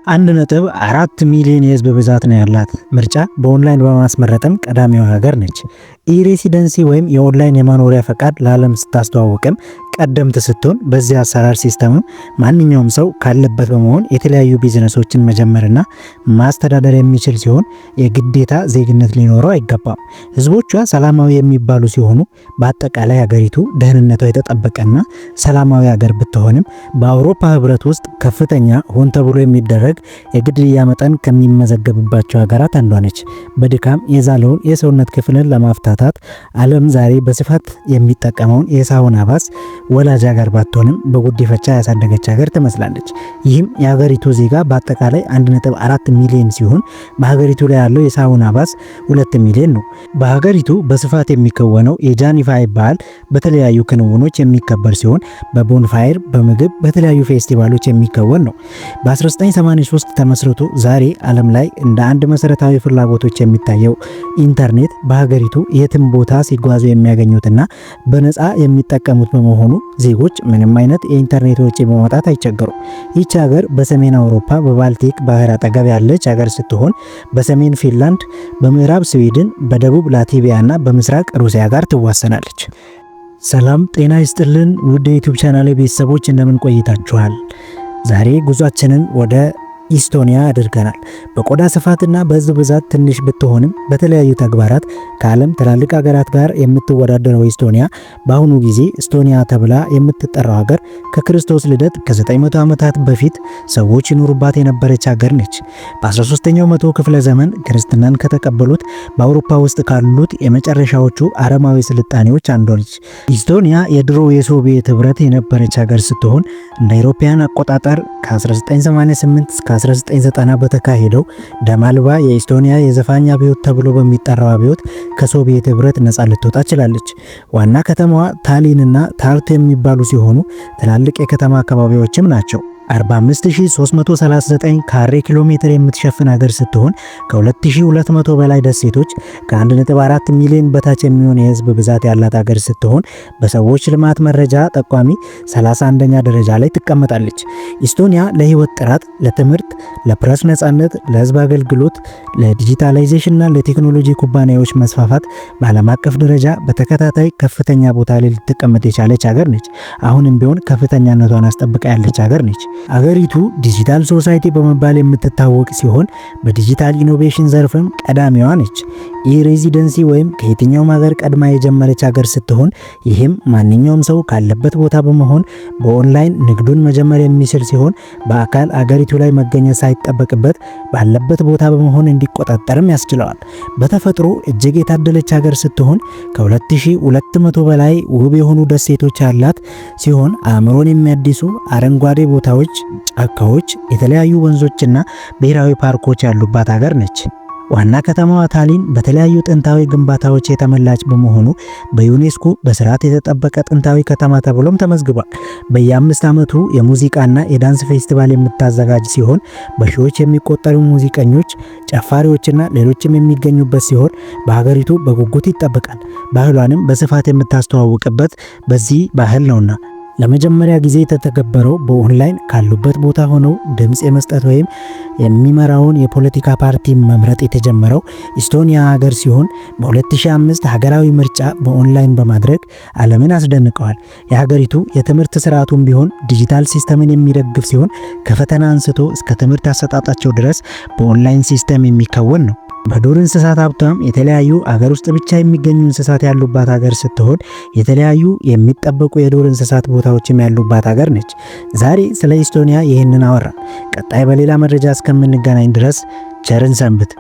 1.4 ሚሊዮን የህዝብ ብዛት ነው ያላት ምርጫ በኦንላይን በማስመረጥም ቀዳሚዋ ሀገር ነች። ኢሬሲደንሲ ወይም የኦንላይን የመኖሪያ ፈቃድ ለዓለም ስታስተዋውቅም ቀደምት ስትሆን በዚህ አሰራር ሲስተምም ማንኛውም ሰው ካለበት በመሆን የተለያዩ ቢዝነሶችን መጀመርና ማስተዳደር የሚችል ሲሆን የግዴታ ዜግነት ሊኖረው አይገባም። ህዝቦቿ ሰላማዊ የሚባሉ ሲሆኑ በአጠቃላይ ሀገሪቱ ደህንነቷ የተጠበቀና ሰላማዊ ሀገር ብትሆንም በአውሮፓ ህብረት ውስጥ ከፍተኛ ሆን ተብሎ የሚደረግ የግድያ መጠን ከሚመዘገብባቸው ሀገራት አንዷ ነች። በድካም የዛለውን የሰውነት ክፍልን ለማፍታታት ዓለም ዛሬ በስፋት የሚጠቀመውን የሳውና ባስ ወላጅ ሀገር ባትሆንም በጉዲፈቻ ያሳደገች ሀገር ትመስላለች። ይህም የሀገሪቱ ዜጋ በአጠቃላይ 1.4 ሚሊዮን ሲሆን በሀገሪቱ ላይ ያለው የሳውና ባስ 2 ሚሊዮን ነው። በሀገሪቱ በስፋት የሚከወነው የጃኒፋይ በዓል በተለያዩ ክንውኖች የሚከበር ሲሆን በቦንፋየር በምግብ በተለያዩ ፌስቲቫሎች የሚከወን ነው። በ1983 ተመስርቶ ዛሬ ዓለም ላይ እንደ አንድ መሰረታዊ ፍላጎቶች የሚታየው ኢንተርኔት በሀገሪቱ የትም ቦታ ሲጓዙ የሚያገኙትና በነፃ የሚጠቀሙት በመሆኑ ዜጎች ምንም አይነት የኢንተርኔት ወጪ በማውጣት አይቸገሩም። ይህች ሀገር በሰሜን አውሮፓ በባልቲክ ባህር አጠገብ ያለች ሀገር ስትሆን በሰሜን ፊንላንድ፣ በምዕራብ ስዊድን፣ በደቡብ ላትቪያ እና በምስራቅ ሩሲያ ጋር ትዋሰናለች። ሰላም ጤና ይስጥልን ውድ የዩቲዩብ ቻናል ቤተሰቦች እንደምን ቆይታችኋል? ዛሬ ጉዟችንን ወደ ኢስቶኒያ አድርገናል። በቆዳ ስፋትና በህዝብ ብዛት ትንሽ ብትሆንም በተለያዩ ተግባራት ከዓለም ትላልቅ ሀገራት ጋር የምትወዳደረው ኢስቶኒያ በአሁኑ ጊዜ ኢስቶኒያ ተብላ የምትጠራው ሀገር ከክርስቶስ ልደት ከ900 ዓመታት በፊት ሰዎች ይኖሩባት የነበረች ሀገር ነች። በ13ኛው መቶ ክፍለ ዘመን ክርስትናን ከተቀበሉት በአውሮፓ ውስጥ ካሉት የመጨረሻዎቹ አረማዊ ስልጣኔዎች አንዷ ነች። ኢስቶኒያ የድሮ የሶቪየት ህብረት የነበረች ሀገር ስትሆን እንደ አውሮፓውያን አቆጣጠር ከ1988 እስከ 1990 በተካሄደው ደም አልባ የኢስቶኒያ የዘፋኝ አብዮት ተብሎ በሚጠራው አብዮት ከሶቪየት ህብረት ነፃ ልትወጣ ችላለች። ዋና ከተማዋ ታሊን እና ታርቱ የሚባሉ ሲሆኑ ትላልቅ የከተማ አካባቢዎችም ናቸው። 45339 ካሬ ኪሎ ሜትር የምትሸፍን ሀገር ስትሆን ከ2200 በላይ ደሴቶች ከ1.4 ሚሊዮን በታች የሚሆን የህዝብ ብዛት ያላት ሀገር ስትሆን በሰዎች ልማት መረጃ ጠቋሚ 31ኛ ደረጃ ላይ ትቀመጣለች። ኢስቶኒያ ለህይወት ጥራት፣ ለትምህርት፣ ለፕረስ ነጻነት፣ ለህዝብ አገልግሎት፣ ለዲጂታላይዜሽን እና ለቴክኖሎጂ ኩባንያዎች መስፋፋት በዓለም አቀፍ ደረጃ በተከታታይ ከፍተኛ ቦታ ላይ ልትቀመጥ የቻለች ሀገር ነች። አሁንም ቢሆን ከፍተኛነቷን አስጠብቃ ያለች ሀገር ነች። አገሪቱ ዲጂታል ሶሳይቲ በመባል የምትታወቅ ሲሆን በዲጂታል ኢኖቬሽን ዘርፍም ቀዳሚዋ ነች። ኢሬዚደንሲ ወይም ከየትኛውም ሀገር ቀድማ የጀመረች ሀገር ስትሆን ይህም ማንኛውም ሰው ካለበት ቦታ በመሆን በኦንላይን ንግዱን መጀመር የሚችል ሲሆን በአካል አገሪቱ ላይ መገኘት ሳይጠበቅበት ባለበት ቦታ በመሆን እንዲቆጣጠርም ያስችለዋል። በተፈጥሮ እጅግ የታደለች ሀገር ስትሆን ከ2200 በላይ ውብ የሆኑ ደሴቶች ያላት ሲሆን አእምሮን የሚያድሱ አረንጓዴ ቦታዎች፣ ጫካዎች፣ የተለያዩ ወንዞችና ብሔራዊ ፓርኮች ያሉባት ሀገር ነች። ዋና ከተማዋ ታሊን በተለያዩ ጥንታዊ ግንባታዎች የተመላች በመሆኑ በዩኔስኮ በስርዓት የተጠበቀ ጥንታዊ ከተማ ተብሎም ተመዝግቧል። በየ5 ዓመቱ የሙዚቃና የዳንስ ፌስቲቫል የምታዘጋጅ ሲሆን በሺዎች የሚቆጠሩ ሙዚቀኞች፣ ጨፋሪዎችና ሌሎችም የሚገኙበት ሲሆን በሀገሪቱ በጉጉት ይጠበቃል። ባህሏንም በስፋት የምታስተዋውቅበት በዚህ ባህል ነውና ለመጀመሪያ ጊዜ የተተገበረው በኦንላይን ካሉበት ቦታ ሆነው ድምጽ የመስጠት ወይም የሚመራውን የፖለቲካ ፓርቲ መምረጥ የተጀመረው ኢስቶኒያ ሀገር ሲሆን በ2005 ሀገራዊ ምርጫ በኦንላይን በማድረግ ዓለምን አስደንቀዋል። የሀገሪቱ የትምህርት ስርዓቱም ቢሆን ዲጂታል ሲስተምን የሚደግፍ ሲሆን ከፈተና አንስቶ እስከ ትምህርት አሰጣጣቸው ድረስ በኦንላይን ሲስተም የሚከወን ነው። በዱር እንስሳት ሀብቷም የተለያዩ አገር ውስጥ ብቻ የሚገኙ እንስሳት ያሉባት ሀገር ስትሆን የተለያዩ የሚጠበቁ የዱር እንስሳት ቦታዎችም ያሉባት ሀገር ነች። ዛሬ ስለ ኢስቶኒያ ይህንን አወራ። ቀጣይ በሌላ መረጃ እስከምንገናኝ ድረስ ቸርን ሰንብት።